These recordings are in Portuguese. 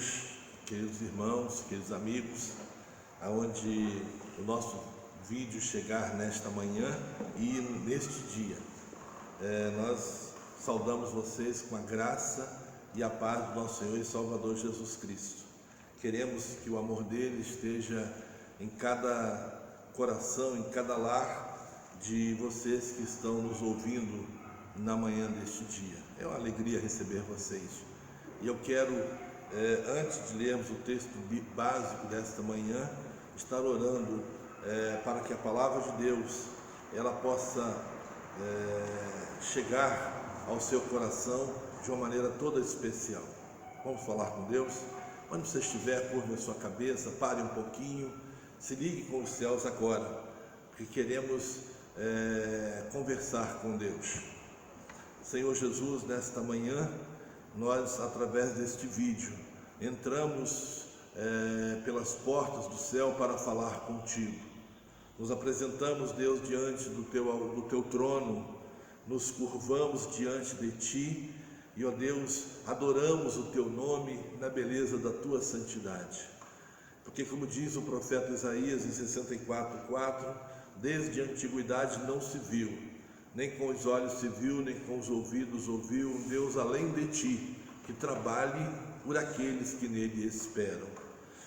Deus, queridos irmãos, queridos amigos, aonde o nosso vídeo chegar nesta manhã e neste dia, nós saudamos vocês com a graça e a paz do nosso Senhor e Salvador Jesus Cristo. Queremos que o amor dele esteja em cada coração, em cada lar de vocês que estão nos ouvindo na manhã deste dia. É uma alegria receber vocês. E eu quero, antes de lermos o texto básico desta manhã, estar orando para que a palavra de Deus ela possa chegar ao seu coração de uma maneira toda especial. Vamos falar com Deus? Onde você estiver, curva a sua cabeça, pare um pouquinho, se ligue com os céus agora, porque queremos conversar com Deus. Senhor Jesus, nesta manhã, nós, através deste vídeo, entramos pelas portas do céu para falar contigo. Nos apresentamos, Deus, diante do teu trono, nos curvamos diante de ti e, ó Deus, adoramos o teu nome na beleza da tua santidade. Porque, como diz o profeta Isaías em 64:4, desde a antiguidade não se viu, nem com os olhos se viu, nem com os ouvidos ouviu um Deus além de ti, que trabalhe por aqueles que nele esperam.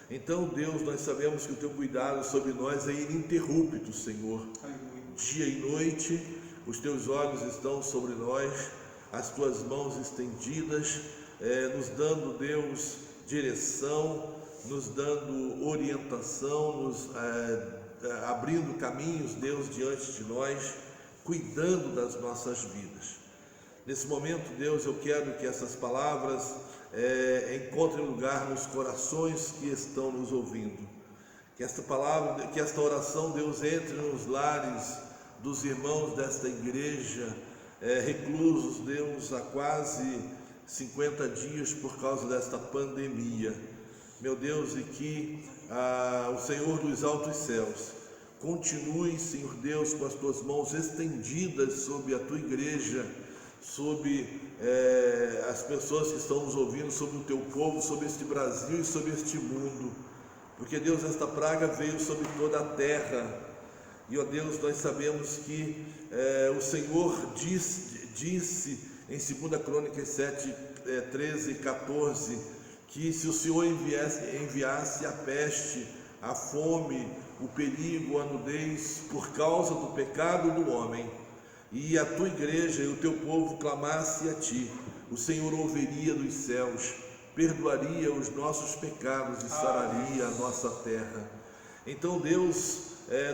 Então, Deus, nós sabemos que o teu cuidado sobre nós é ininterrupto, Senhor. Dia e noite, os teus olhos estão sobre nós, as tuas mãos estendidas, nos dando, Deus, direção, nos dando orientação, nos abrindo caminhos, Deus, diante de nós, cuidando das nossas vidas. Nesse momento, Deus, eu quero que essas palavras encontrem lugar nos corações que estão nos ouvindo. Que esta palavra, que esta oração, Deus, entre nos lares dos irmãos desta igreja, reclusos, Deus, há quase 50 dias por causa desta pandemia. Meu Deus, e que o Senhor dos altos céus continue, Senhor Deus, com as tuas mãos estendidas sobre a tua igreja, sobre as pessoas que estão nos ouvindo, sobre o teu povo, sobre este Brasil e sobre este mundo, porque, Deus, esta praga veio sobre toda a terra, e, ó Deus, nós sabemos que o Senhor disse em 2 Crônicas 7:13 e 14, que se o Senhor enviasse a peste, a fome, o perigo, a nudez, por causa do pecado do homem, e a tua igreja e o teu povo clamasse a ti, o Senhor ouviria dos céus, perdoaria os nossos pecados e sararia a nossa terra. Então, Deus,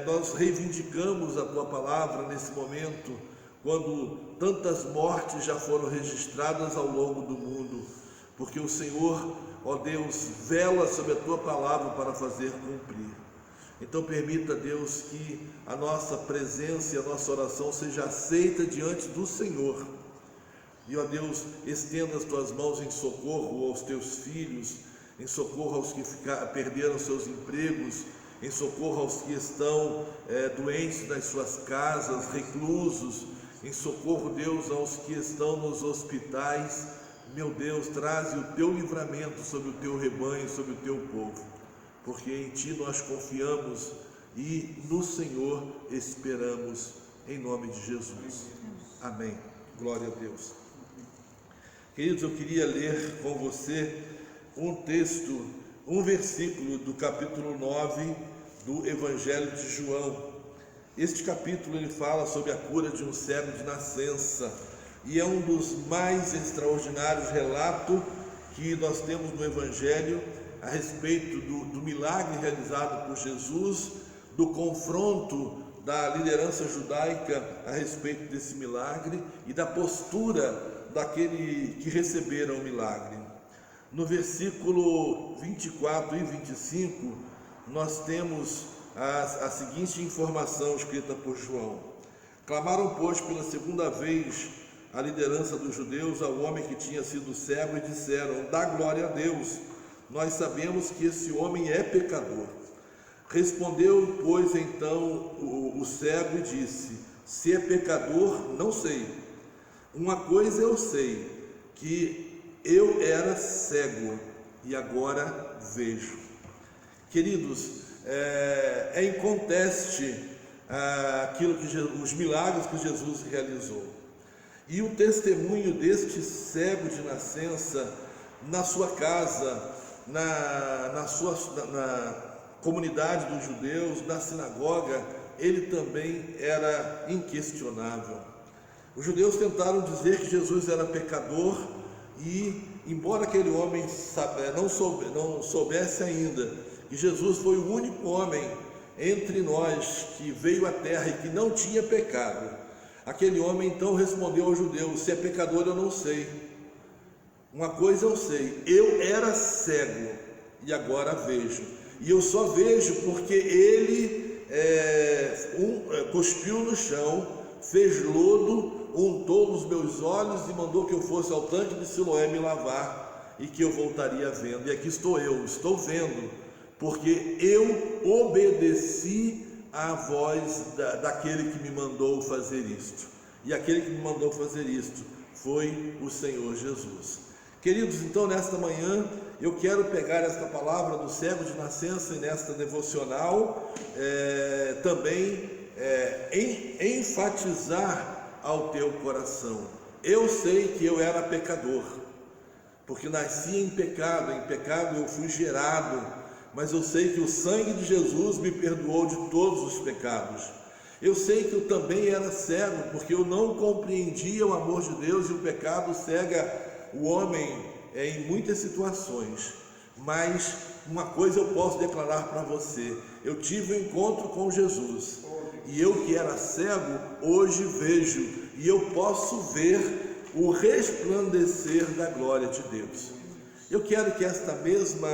nós reivindicamos a tua palavra nesse momento, quando tantas mortes já foram registradas ao longo do mundo, porque o Senhor, ó Deus, vela sobre a tua palavra para fazer cumprir. Então permita, Deus, que a nossa presença e a nossa oração seja aceita diante do Senhor. E, ó Deus, estenda as tuas mãos em socorro aos teus filhos, em socorro aos que perderam seus empregos, em socorro aos que estão doentes nas suas casas, reclusos, em socorro, Deus, aos que estão nos hospitais. Meu Deus, traze o teu livramento sobre o teu rebanho, sobre o teu povo, porque em ti nós confiamos e no Senhor esperamos, em nome de Jesus. Amém. Glória a Deus. Queridos, eu queria ler com você um versículo do capítulo 9 do Evangelho de João. Este capítulo ele fala sobre a cura de um cego de nascença, e é um dos mais extraordinários relatos que nós temos no Evangelho a respeito do milagre realizado por Jesus, do confronto da liderança judaica a respeito desse milagre e da postura daquele que receberam o milagre. No versículo 24 e 25, nós temos a seguinte informação escrita por João: clamaram, pois, pela segunda vez a liderança dos judeus ao homem que tinha sido cego e disseram: dá glória a Deus, nós sabemos que esse homem é pecador. Respondeu, pois, então o cego e disse: se é pecador, não sei. Uma coisa eu sei, que eu era cego e agora vejo. Queridos, é inconteste os milagres que Jesus realizou. E o testemunho deste cego de nascença na sua casa, na comunidade dos judeus, na sinagoga, ele também era inquestionável. Os judeus tentaram dizer que Jesus era pecador e, embora aquele homem não soubesse ainda que Jesus foi o único homem entre nós que veio à terra e que não tinha pecado, aquele homem então respondeu aos judeus: se é pecador eu não sei, uma coisa eu sei, eu era cego e agora vejo, e eu só vejo porque ele cuspiu no chão, fez lodo, untou os meus olhos e mandou que eu fosse ao tanque de Siloé me lavar e que eu voltaria vendo. E aqui estou eu, estou vendo, porque eu obedeci à voz daquele que me mandou fazer isto. E aquele que me mandou fazer isto foi o Senhor Jesus. Queridos, então nesta manhã eu quero pegar esta palavra do cego de nascença e nesta devocional também enfatizar ao teu coração. Eu sei que eu era pecador, porque nasci em pecado eu fui gerado, mas eu sei que o sangue de Jesus me perdoou de todos os pecados. Eu sei que eu também era cego, porque eu não compreendia o amor de Deus, e o pecado cega o homem em muitas situações. Mas uma coisa eu posso declarar para você: eu tive um encontro com Jesus, e eu que era cego, hoje vejo, e eu posso ver o resplandecer da glória de Deus. Eu quero que esta mesma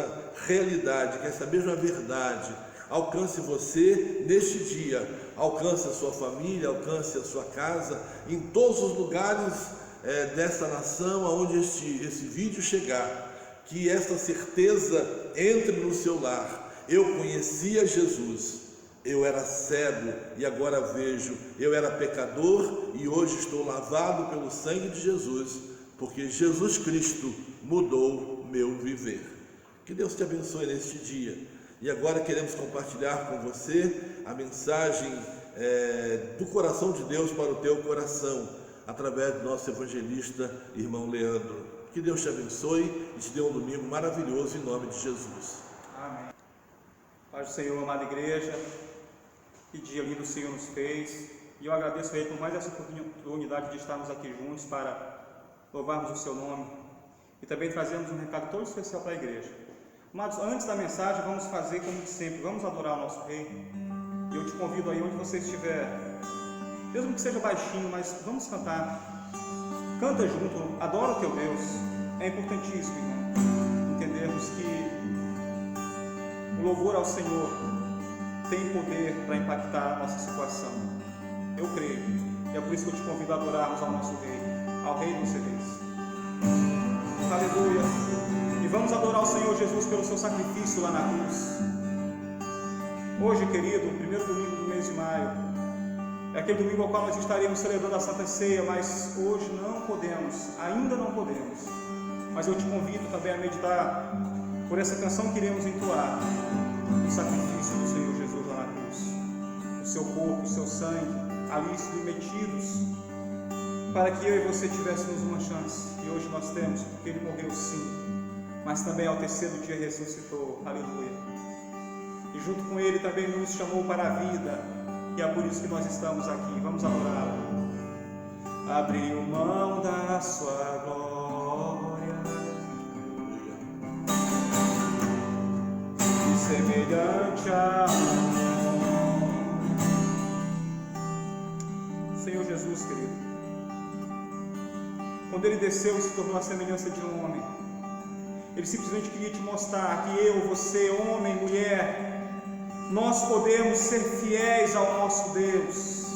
realidade, que esta mesma verdade alcance você neste dia, alcance a sua família, alcance a sua casa, em todos os lugares desta nação, aonde esse vídeo chegar, que esta certeza entre no seu lar. Eu conhecia Jesus, eu era cego e agora vejo, eu era pecador e hoje estou lavado pelo sangue de Jesus, porque Jesus Cristo mudou meu viver. Que Deus te abençoe neste dia. E agora queremos compartilhar com você a mensagem do coração de Deus para o teu coração, através do nosso evangelista, irmão Leandro. Que Deus te abençoe e te dê um domingo maravilhoso em nome de Jesus. Amém. Paz do Senhor, amada igreja, que dia lindo o Senhor nos fez, e eu agradeço a Ele por mais essa oportunidade de estarmos aqui juntos para louvarmos o seu nome e também trazermos um recado todo especial para a igreja. Mas antes da mensagem, vamos fazer como sempre, vamos adorar o nosso Rei. E eu te convido aí onde você estiver, mesmo que seja baixinho, mas vamos cantar. Canta junto, adora o teu Deus. É importantíssimo, irmão, entendermos que o louvor ao Senhor tem poder para impactar a nossa situação. Eu creio, e é por isso que eu te convido a adorarmos ao nosso Rei, ao Rei dos Reis. Aleluia! E vamos adorar o Senhor Jesus pelo seu sacrifício lá na cruz. Hoje, querido, o primeiro domingo do mês de maio, é aquele domingo ao qual nós estaremos celebrando a Santa Ceia, mas hoje não podemos, ainda não podemos. Mas eu te convido também a meditar por essa canção que iremos entoar, o sacrifício do Senhor Jesus lá na cruz. O seu corpo, o seu sangue, ali submetidos, para que eu e você tivéssemos uma chance. E hoje nós temos, porque Ele morreu sim, mas também ao terceiro dia ressuscitou. Aleluia! E junto com Ele também nos chamou para a vida, e é por isso que nós estamos aqui. Vamos adorá-lo. Abriu mão da sua glória, e semelhante a Senhor Jesus, querido, quando Ele desceu e se tornou a semelhança de um homem, Ele simplesmente queria te mostrar que eu, você, homem, mulher, nós podemos ser fiéis ao nosso Deus.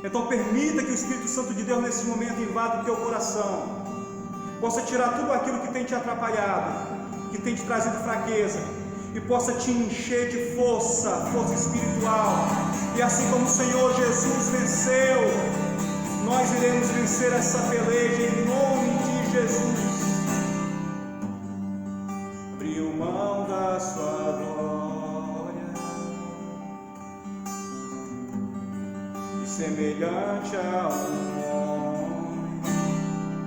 Então permita que o Espírito Santo de Deus nesse momento invada o teu coração, possa tirar tudo aquilo que tem te atrapalhado, que tem te trazido fraqueza, e possa te encher de força espiritual. E assim como o Senhor Jesus venceu, nós iremos vencer essa peleja em nome de Jesus. semelhante a um homem,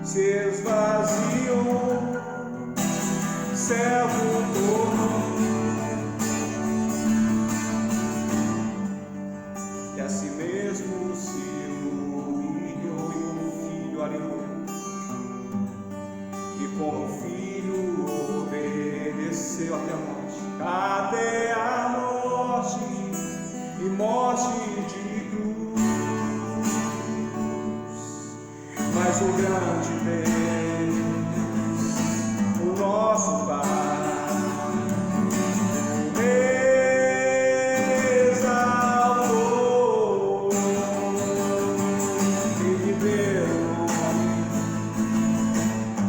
se esvaziou, servo tornou, e a si mesmo se humilhou e como filho, aleluia, e como filho obedeceu até a morte e morte de cruz. Mas o grande Deus, o nosso Pai, exaltou e lhe deu um nome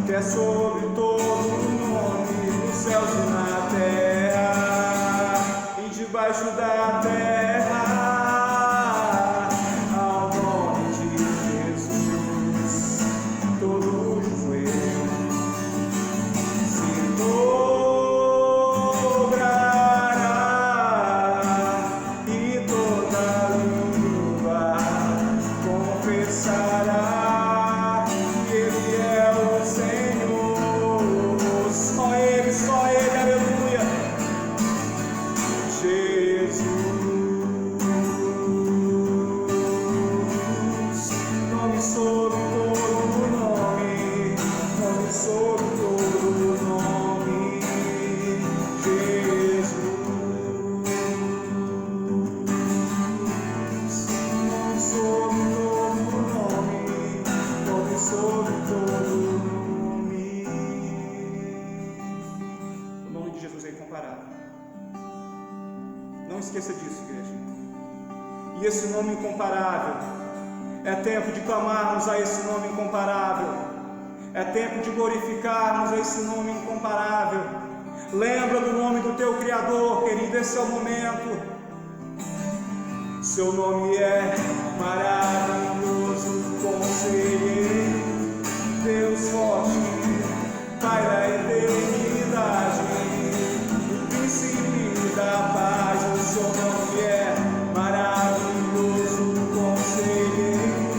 que é sobre todo nome, nos céus e na terra e debaixo da terra. Ao nome de Jesus, todo joelho se dobrará e toda língua confessará que Ele é o Senhor. Só Ele, aleluia. Jesus, nome sobre todo nome, nome sobre todo nome. Jesus, nome sobre todo nome, nome sobre todo nome. O nome de Jesus é incomparável. Não esqueça disso, igreja. E esse nome incomparável, é tempo de clamarmos a esse nome incomparável, é tempo de glorificarmos a esse nome incomparável. Lembra do nome do teu Criador, querido, esse é o momento. Seu nome é maravilhoso, conselheiro, Deus forte, Pai da eternidade, príncipe da paz. O seu nome é maravilhoso, conselheiro,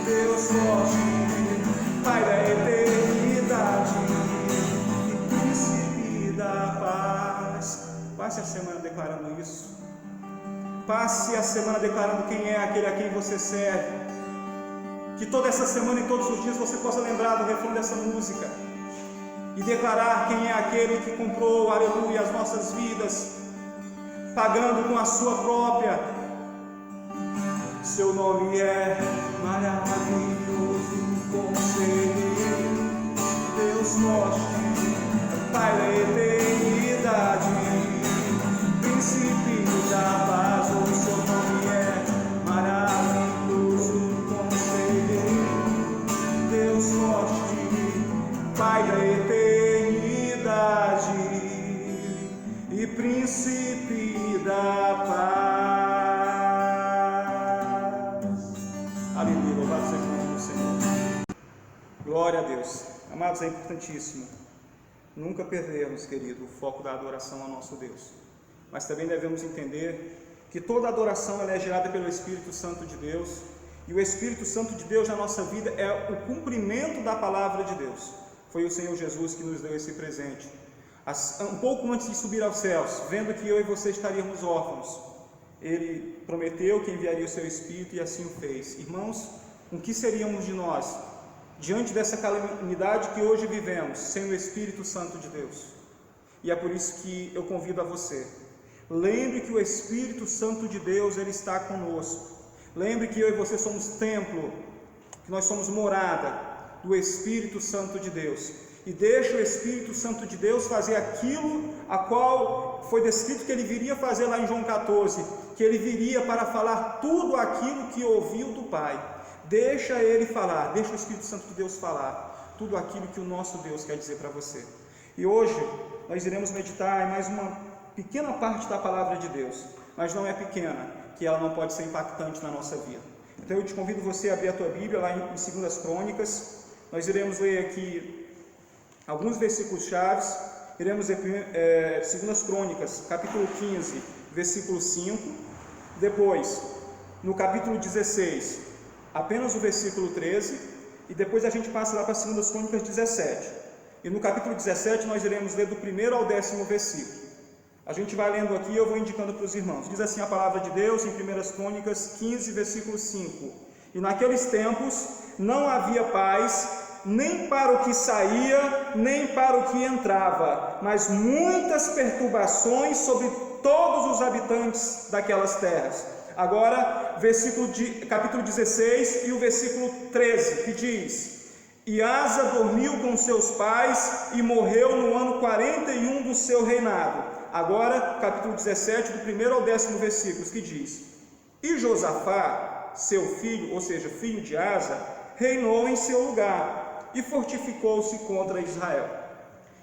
Deus forte, Pai da eternidade, príncipe da paz. Passe a semana declarando isso. Passe a semana declarando quem é aquele a quem você serve. Que toda essa semana e todos os dias você possa lembrar do refrão dessa música e declarar quem é aquele que comprou, aleluia, as nossas vidas, pagando com a sua própria. Seu nome é maravilhoso, conselheiro, Deus forte, Pai da eternidade, príncipe da paz. O seu nome é maravilhoso, conselheiro, Deus forte, Pai da eternidade e príncipe da paz. Aleluia, louvado seja o nome do Senhor. Glória a Deus. Amados, é importantíssimo nunca perdermos, querido, o foco da adoração ao nosso Deus. Mas também devemos entender que toda adoração ela é gerada pelo Espírito Santo de Deus, e o Espírito Santo de Deus na nossa vida é o cumprimento da palavra de Deus. Foi o Senhor Jesus que nos deu esse presente. Um pouco antes de subir aos céus, vendo que eu e você estaríamos órfãos, Ele prometeu que enviaria o seu Espírito e assim o fez. Irmãos, o que seríamos de nós diante dessa calamidade que hoje vivemos, sem o Espírito Santo de Deus? E é por isso que eu convido a você, lembre que o Espírito Santo de Deus, Ele está conosco. Lembre que eu e você somos templo, que nós somos morada do Espírito Santo de Deus. E deixa o Espírito Santo de Deus fazer aquilo a qual foi descrito que Ele viria fazer lá em João 14, que Ele viria para falar tudo aquilo que ouviu do Pai. Deixa Ele falar, deixa o Espírito Santo de Deus falar tudo aquilo que o nosso Deus quer dizer para você. E hoje nós iremos meditar em mais uma pequena parte da palavra de Deus, mas não é pequena, que ela não pode ser impactante na nossa vida. Então eu te convido você a abrir a tua Bíblia lá em 2 Crônicas. Nós iremos ler aqui alguns versículos chaves. Iremos ler 2 Crônicas, capítulo 15, versículo 5. Depois, no capítulo 16, apenas o versículo 13, e depois a gente passa lá para 2 Crônicas 17. E no capítulo 17 nós iremos ler do 1º ao 10º versículo. A gente vai lendo aqui e eu vou indicando para os irmãos. Diz assim a palavra de Deus em 1 Crônicas 15, versículo 5. E naqueles tempos não havia paz, nem para o que saía, nem para o que entrava, mas muitas perturbações sobre todos os habitantes daquelas terras. Agora, capítulo 16 e o versículo 13, que diz: E Asa dormiu com seus pais e morreu no ano 41 do seu reinado. Agora, capítulo 17, do 1º ao 10º versículos, que diz: E Josafá, seu filho, ou seja, filho de Asa, reinou em seu lugar, e fortificou-se contra Israel.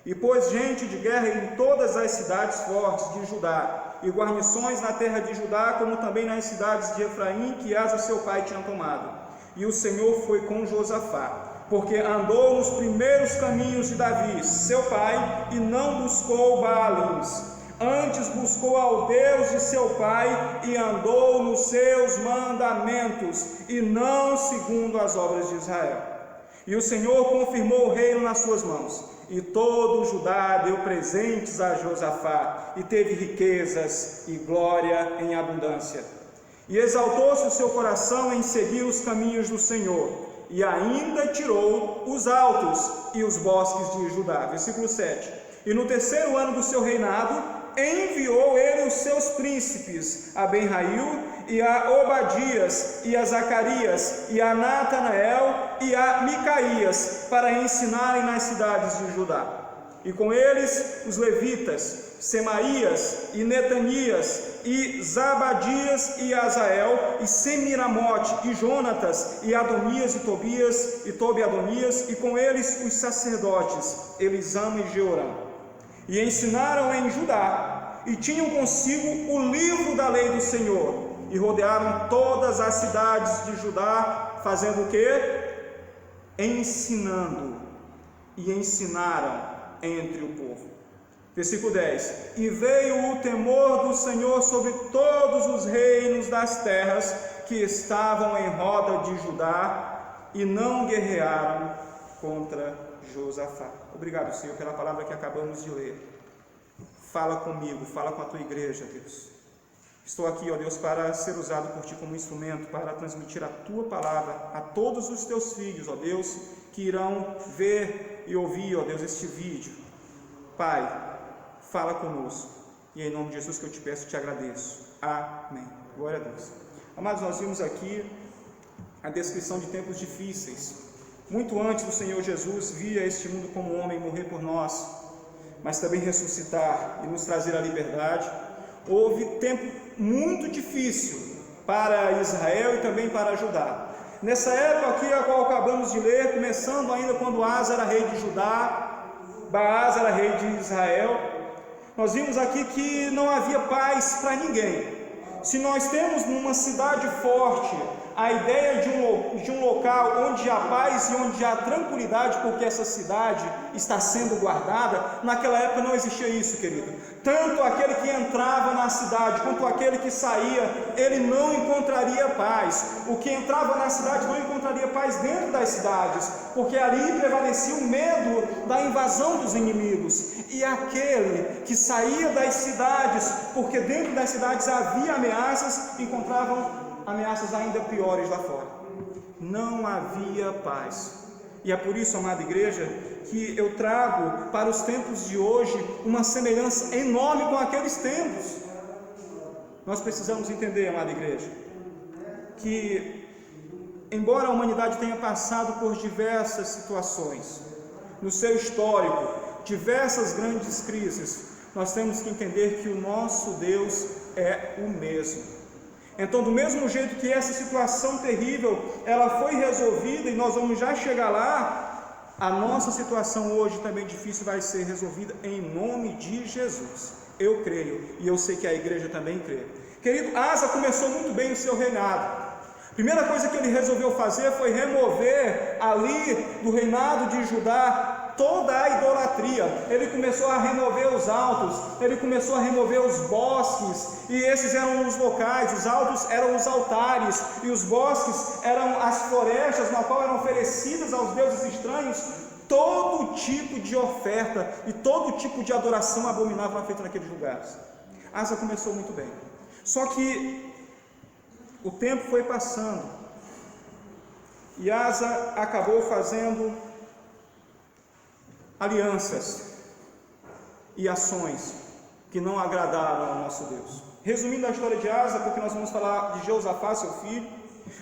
E pôs gente de guerra em todas as cidades fortes de Judá, e guarnições na terra de Judá, como também nas cidades de Efraim, que Asa seu pai tinha tomado. E o Senhor foi com Josafá, porque andou nos primeiros caminhos de Davi, seu pai, e não buscou Baalins. Antes buscou ao Deus de seu pai, e andou nos seus mandamentos, e não segundo as obras de Israel. E o Senhor confirmou o reino nas suas mãos, e todo o Judá deu presentes a Josafá, e teve riquezas e glória em abundância. E exaltou-se o seu coração em seguir os caminhos do Senhor, e ainda tirou os altos e os bosques de Judá. Versículo 7. E no 3º ano do seu reinado, enviou ele os seus príncipes, a Ben-Rail, e a Obadias, e a Zacarias, e a Natanael, e a Micaías, para ensinarem nas cidades de Judá. E com eles os levitas, Semaías, e Netanias, e Zabadias, e Azael, e Semiramote, e Jonatas, e Adonias, e Tobias, e Tobi-Adonias, e com eles os sacerdotes, Elisama e Jeorão. E ensinaram em Judá, e tinham consigo o livro da lei do Senhor, e rodearam todas as cidades de Judá, fazendo o quê? Ensinando, e ensinaram entre o povo. Versículo 10. E veio o temor do Senhor sobre todos os reinos das terras que estavam em roda de Judá, e não guerrearam contra Josafá. Obrigado, Senhor, pela palavra que acabamos de ler. Fala comigo, fala com a tua igreja, Deus. Estou aqui, ó Deus, para ser usado por Ti como instrumento, para transmitir a Tua palavra a todos os Teus filhos, ó Deus, que irão ver e ouvir, ó Deus, este vídeo. Pai, fala conosco, e é em nome de Jesus que eu te peço e te agradeço. Amém. Glória a Deus. Amados, nós vimos aqui a descrição de tempos difíceis. Muito antes do Senhor Jesus vir a este mundo como homem, morrer por nós, mas também ressuscitar e nos trazer a liberdade, houve tempo muito difícil para Israel e também para Judá. Nessa época aqui, a qual acabamos de ler, começando ainda quando Asa era rei de Judá, Baasa era rei de Israel, nós vimos aqui que não havia paz para ninguém. Se nós temos numa cidade forte a ideia de um local onde há paz e onde há tranquilidade, porque essa cidade está sendo guardada, naquela época não existia isso, querido. Tanto aquele que entrava na cidade, quanto aquele que saía, ele não encontraria paz. O que entrava na cidade não encontraria paz dentro das cidades, porque ali prevalecia o medo da invasão dos inimigos. E aquele que saía das cidades, porque dentro das cidades havia ameaças, encontravam ameaças ainda piores lá fora. Não havia paz. E é por isso, amada igreja, que eu trago para os tempos de hoje uma semelhança enorme com aqueles tempos. Nós precisamos entender, amada igreja, que embora a humanidade tenha passado por diversas situações no seu histórico, diversas grandes crises, nós temos que entender que o nosso Deus é o mesmo. Então, do mesmo jeito que essa situação terrível, ela foi resolvida e nós vamos já chegar lá, a nossa situação hoje também difícil vai ser resolvida em nome de Jesus. Eu creio e eu sei que a igreja também crê. Querido, Asa começou muito bem o seu reinado. Primeira coisa que ele resolveu fazer foi remover ali do reinado de Judá toda a idolatria. Ele começou a remover os altos, ele começou a remover os bosques, e esses eram os locais. Os altos eram os altares, e os bosques eram as florestas na qual eram oferecidas aos deuses estranhos todo tipo de oferta e todo tipo de adoração abominável feita naqueles lugares. Asa começou muito bem, só que o tempo foi passando e Asa acabou fazendo alianças e ações que não agradaram ao nosso Deus. Resumindo a história de Asa, porque nós vamos falar de Jeosafá, seu filho,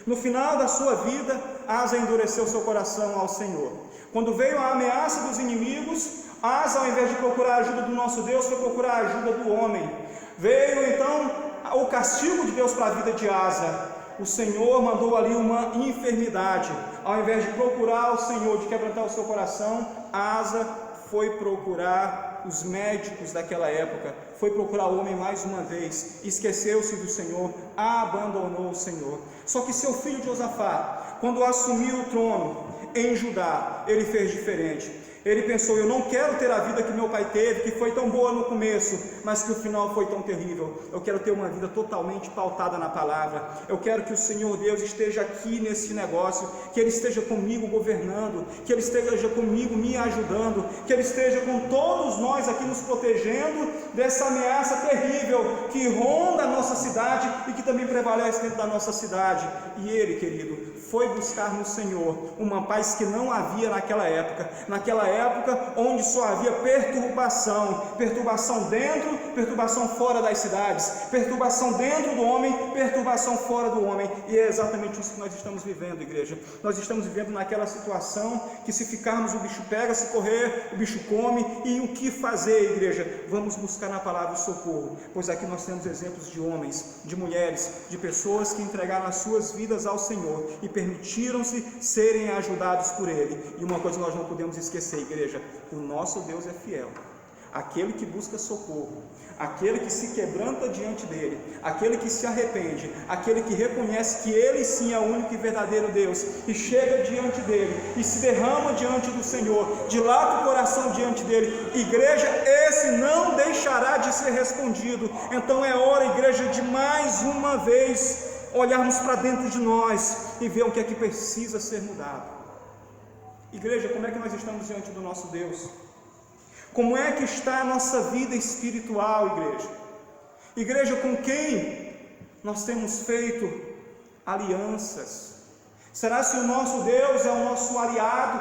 no final da sua vida, Asa endureceu seu coração ao Senhor. Quando veio a ameaça dos inimigos, Asa, ao invés de procurar a ajuda do nosso Deus, foi procurar a ajuda do homem. Veio então o castigo de Deus para a vida de Asa. O Senhor mandou ali uma enfermidade. Ao invés de procurar o Senhor, de quebrantar o seu coração, Asa foi procurar os médicos daquela época, foi procurar o homem mais uma vez, esqueceu-se do Senhor, abandonou o Senhor. Só que seu filho Josafá, quando assumiu o trono em Judá, ele fez diferente. Ele pensou: eu não quero ter a vida que meu pai teve, que foi tão boa no começo, mas que o final foi tão terrível. Eu quero ter uma vida totalmente pautada na palavra. Eu quero que o Senhor Deus esteja aqui nesse negócio, que Ele esteja comigo governando, que Ele esteja comigo me ajudando, que Ele esteja com todos nós aqui nos protegendo dessa ameaça terrível que ronda a nossa cidade e que também prevalece dentro da nossa cidade. E ele, querido, foi buscar no Senhor uma paz que não havia naquela época onde só havia perturbação dentro, perturbação fora das cidades, perturbação dentro do homem, perturbação fora do homem. E é exatamente isso que nós estamos vivendo, igreja. Nós estamos vivendo naquela situação que, se ficarmos, o bicho pega, se correr, o bicho come. E o que fazer, igreja? Vamos buscar na palavra o socorro, pois aqui nós temos exemplos de homens, de mulheres, de pessoas que entregaram as suas vidas ao Senhor e permitiram-se serem ajudados por Ele. E uma coisa nós não podemos esquecer, igreja: o nosso Deus é fiel. Aquele que busca socorro, aquele que se quebranta diante dele, aquele que se arrepende, aquele que reconhece que ele sim é o único e verdadeiro Deus, e chega diante dele e se derrama diante do Senhor, dilata o coração diante dele, igreja, esse não deixará de ser respondido. Então é hora, igreja, de mais uma vez olharmos para dentro de nós e ver o que é que precisa ser mudado. Igreja, como é que nós estamos diante do nosso Deus? Como é que está a nossa vida espiritual, igreja? Igreja, com quem nós temos feito alianças? Será se o nosso Deus é o nosso aliado,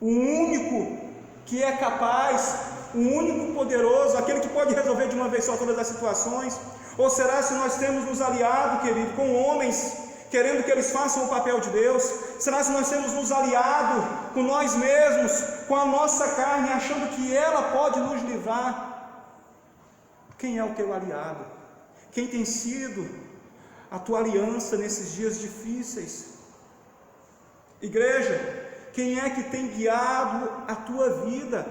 o único que é capaz, o único poderoso, aquele que pode resolver de uma vez só todas as situações? Ou será se nós temos nos aliado, querido, com homens, querendo que eles façam o papel de Deus? Será se nós temos nos aliado com nós mesmos, com a nossa carne, achando que ela pode nos livrar? Quem é o teu aliado? Quem tem sido a tua aliança nesses dias difíceis? Igreja, quem é que tem guiado a tua vida?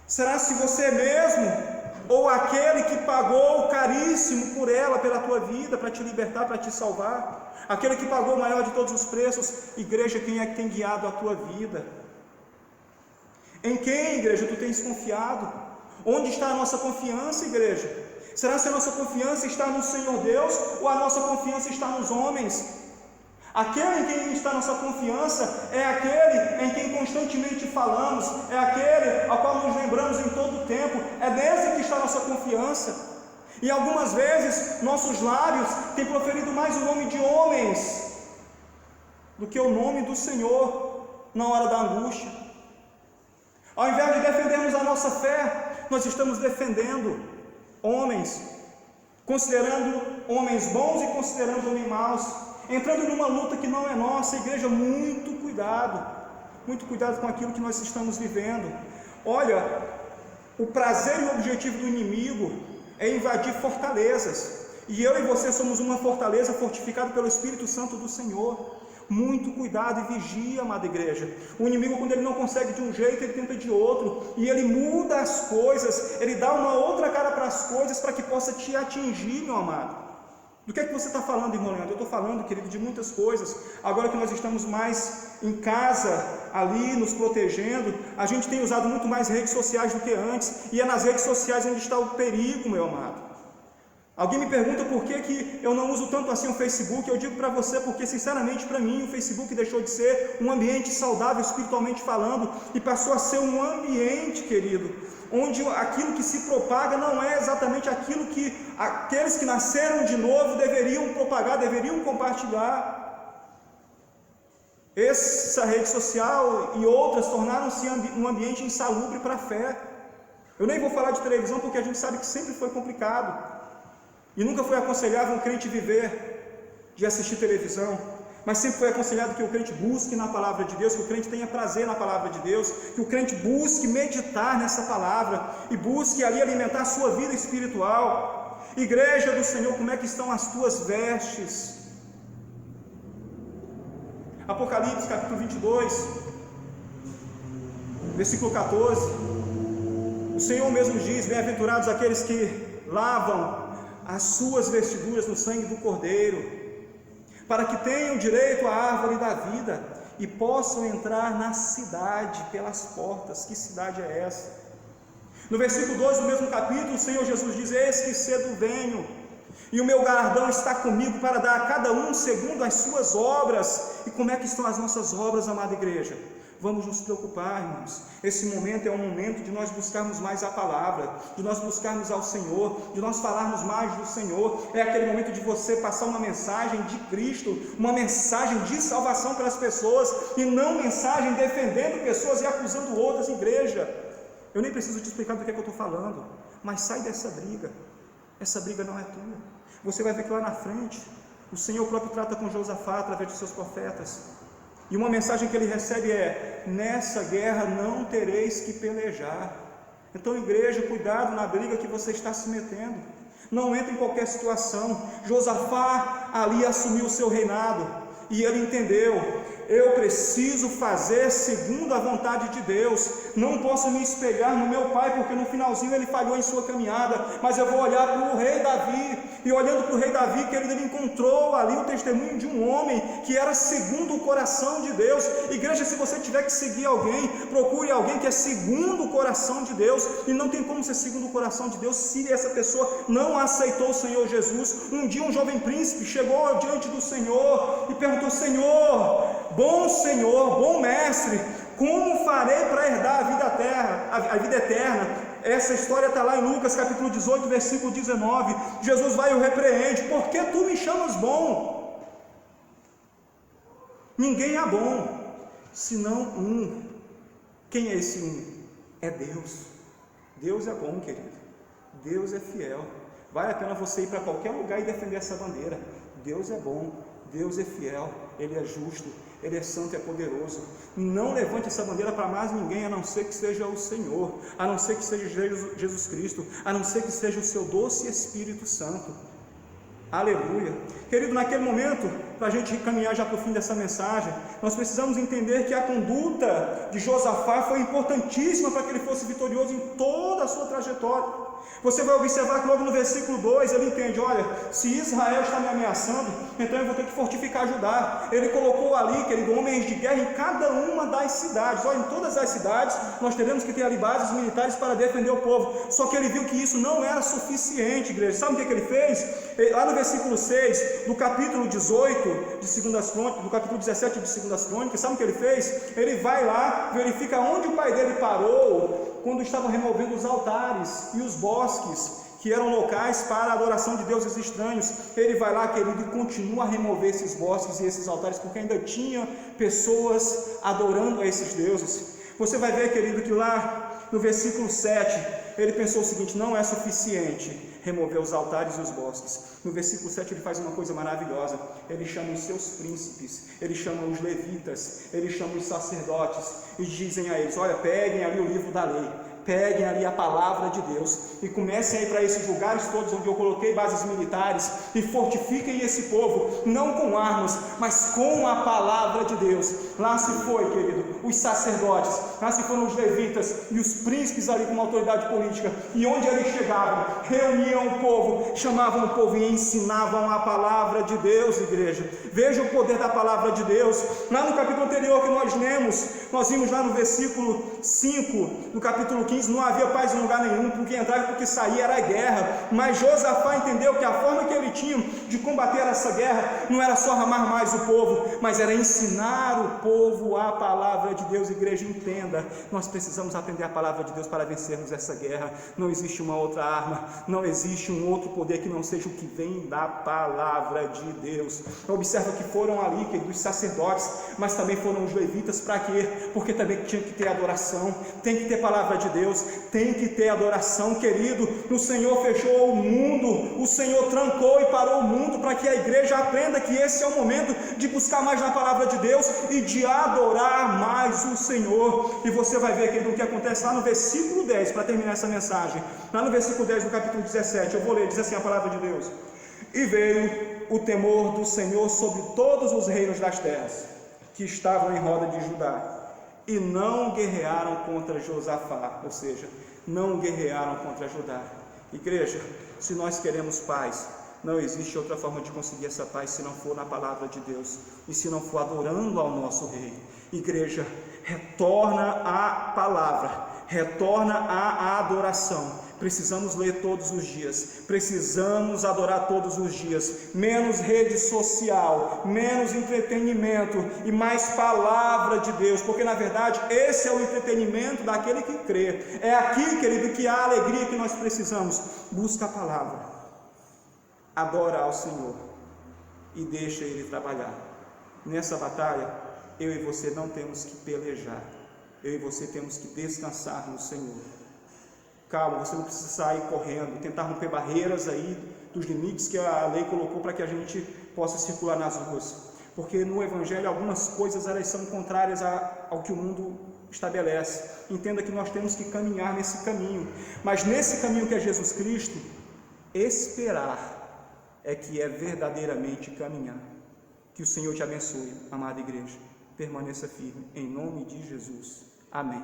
Será se você mesmo, ou aquele que pagou caríssimo por ela, pela tua vida, para te libertar, para te salvar? Aquele que pagou o maior de todos os preços? Igreja, quem é que tem guiado a tua vida? Em quem, igreja, tu tens confiado? Onde está a nossa confiança, igreja? Será se a nossa confiança está no Senhor Deus, ou a nossa confiança está nos homens? Aquele em quem está nossa confiança é aquele em quem constantemente falamos, é aquele ao qual nos lembramos em todo o tempo, é nesse que está nossa confiança. E algumas vezes nossos lábios têm proferido mais o nome de homens do que o nome do Senhor na hora da angústia. Ao invés de defendermos a nossa fé, nós estamos defendendo homens, considerando homens bons e considerando homens maus, entrando numa luta que não é nossa. Igreja, muito cuidado com aquilo que nós estamos vivendo. Olha, o prazer e o objetivo do inimigo é invadir fortalezas, e eu e você somos uma fortaleza fortificada pelo Espírito Santo do Senhor. Muito cuidado e vigia, amada igreja. O inimigo, quando ele não consegue de um jeito, ele tenta de outro, e ele muda as coisas, ele dá uma outra cara para as coisas, para que possa te atingir, meu amado. Do que é que você está falando, irmão Leandro? Eu estou falando, querido, de muitas coisas. Agora que nós estamos mais em casa, ali, nos protegendo, a gente tem usado muito mais redes sociais do que antes, e é nas redes sociais onde está o perigo, meu amado. Alguém me pergunta por que eu não uso tanto assim o Facebook. Eu digo para você, porque sinceramente para mim o Facebook deixou de ser um ambiente saudável espiritualmente falando, e passou a ser um ambiente, querido, onde aquilo que se propaga não é exatamente aquilo que aqueles que nasceram de novo deveriam propagar, deveriam compartilhar. Essa rede social e outras tornaram-se um ambiente insalubre para a fé. Eu nem vou falar de televisão, porque a gente sabe que sempre foi complicado, e nunca foi aconselhável um crente viver de assistir televisão, mas sempre foi aconselhado que o crente busque na palavra de Deus, que o crente tenha prazer na palavra de Deus, que o crente busque meditar nessa palavra, e busque ali alimentar a sua vida espiritual. Igreja do Senhor, como é que estão as tuas vestes? Apocalipse capítulo 22, versículo 14, o Senhor mesmo diz: bem-aventurados aqueles que lavam as suas vestiduras no sangue do Cordeiro, para que tenham direito à árvore da vida e possam entrar na cidade pelas portas. Que cidade é essa? No versículo 12 do mesmo capítulo, o Senhor Jesus diz: eis que cedo venho, e o meu galardão está comigo para dar a cada um segundo as suas obras. E como é que estão as nossas obras, amada igreja? Vamos nos preocupar, irmãos. Esse momento é um momento de nós buscarmos mais a palavra, de nós buscarmos ao Senhor, de nós falarmos mais do Senhor. É aquele momento de você passar uma mensagem de Cristo, uma mensagem de salvação para as pessoas, e não mensagem defendendo pessoas e acusando outras. Igreja, eu nem preciso te explicar do que é que eu estou falando, mas sai dessa briga. Essa briga não é tua. Você vai ver que lá na frente o Senhor próprio trata com Josafá através de seus profetas, e uma mensagem que ele recebe é: nessa guerra não tereis que pelejar. Então, igreja, cuidado na briga que você está se metendo. Não entre em qualquer situação. Josafá ali assumiu o seu reinado, e ele entendeu: eu preciso fazer segundo a vontade de Deus. Não posso me espelhar no meu pai, porque no finalzinho ele falhou em sua caminhada, mas eu vou olhar para o rei Davi. E olhando para o rei Davi, querido, ele encontrou ali o testemunho de um homem que era segundo o coração de Deus. Igreja, se você tiver que seguir alguém, procure alguém que é segundo o coração de Deus. E não tem como ser segundo o coração de Deus se essa pessoa não aceitou o Senhor Jesus. Um dia um jovem príncipe chegou diante do Senhor e perguntou: Senhor, bom mestre, como farei para herdar a vida eterna? Essa história está lá em Lucas capítulo 18, versículo 19. Jesus vai e o repreende: por que tu me chamas bom? Ninguém é bom, senão um. Quem é esse um? É Deus. Deus é bom, querido. Deus é fiel. Vale a pena você ir para qualquer lugar e defender essa bandeira. Deus é bom, Deus é fiel, Ele é justo, Ele é santo e é poderoso. Não levante essa bandeira para mais ninguém, a não ser que seja o Senhor, a não ser que seja Jesus Cristo, a não ser que seja o seu doce Espírito Santo. Aleluia. Querido, naquele momento, para a gente caminhar já para o fim dessa mensagem, nós precisamos entender que a conduta de Josafá foi importantíssima para que ele fosse vitorioso em toda a sua trajetória. Você vai observar que logo no versículo 2 ele entende: olha, se Israel está me ameaçando, então eu vou ter que fortificar Judá. Ele colocou ali, querido, homens de guerra em cada uma das cidades. Olha, em todas as cidades nós teremos que ter ali bases militares para defender o povo. Só que ele viu que isso não era suficiente, igreja. Sabe o que ele fez? Lá no versículo 6 do capítulo 18 de 2 Crônicas, do capítulo 17 de 2 Crônicas, sabe o que ele fez? Ele vai lá, verifica onde o pai dele parou quando estavam removendo os altares e os bosques, que eram locais para a adoração de deuses estranhos. Ele vai lá, querido, e continua a remover esses bosques e esses altares, porque ainda tinha pessoas adorando a esses deuses. Você vai ver, querido, que lá no versículo 7, ele pensou o seguinte: não é suficiente remover os altares e os bosques. No versículo 7 ele faz uma coisa maravilhosa. Ele chama os seus príncipes, ele chama os levitas, ele chama os sacerdotes e dizem a eles: olha, peguem ali o livro da lei, Peguem ali a palavra de Deus e comecem a ir para esses lugares todos onde eu coloquei bases militares e fortifiquem esse povo, não com armas, mas com a palavra de Deus. Lá se foi, querido, os sacerdotes, lá se foram os levitas e os príncipes ali com uma autoridade política, e onde eles chegavam, reuniam o povo, chamavam o povo e ensinavam a palavra de Deus, igreja. Veja o poder da palavra de Deus. Lá no capítulo anterior que nós lemos, nós vimos lá no versículo 5, no capítulo 15, não havia paz em lugar nenhum, porque entrava e porque saía era guerra, mas Josafá entendeu que a forma que ele tinha de combater essa guerra, não era só amar mais o povo, mas era ensinar o povo a palavra de Deus. Igreja, entenda, nós precisamos aprender a palavra de Deus para vencermos essa guerra. Não existe uma outra arma, não existe um outro poder que não seja o que vem da palavra de Deus. Observa que foram ali, dos sacerdotes, mas também foram os levitas. Para quê? Porque também tinha que ter adoração, tem que ter palavra de Deus, tem que ter adoração, querido. O Senhor fechou o mundo, o Senhor trancou e parou o mundo para que a igreja aprenda que esse é o momento de buscar mais na palavra de Deus e de adorar mais o Senhor. E você vai ver, querido, o que acontece lá no versículo 10, para terminar essa mensagem. Lá no versículo 10 do capítulo 17, eu vou ler, diz assim a palavra de Deus: e veio o temor do Senhor sobre todos os reinos das terras que estavam em roda de Judá, e não guerrearam contra Josafá, ou seja, não guerrearam contra Judá. Igreja, se nós queremos paz, não existe outra forma de conseguir essa paz se não for na palavra de Deus e se não for adorando ao nosso Rei. Igreja, retorna à palavra, retorna à adoração. Precisamos ler todos os dias, precisamos adorar todos os dias. Menos rede social, menos entretenimento e mais palavra de Deus, porque na verdade esse é o entretenimento daquele que crê. É aqui, querido, que há a alegria que nós precisamos. Busca a palavra, adora ao Senhor e deixa Ele trabalhar. Nessa batalha, eu e você não temos que pelejar, eu e você temos que descansar no Senhor. Calma, você não precisa sair correndo, tentar romper barreiras aí dos limites que a lei colocou para que a gente possa circular nas ruas, porque no Evangelho algumas coisas elas são contrárias ao que o mundo estabelece. Entenda que nós temos que caminhar nesse caminho, mas nesse caminho que é Jesus Cristo, esperar é que é verdadeiramente caminhar. Que o Senhor te abençoe, amada igreja. Permaneça firme, em nome de Jesus. Amém.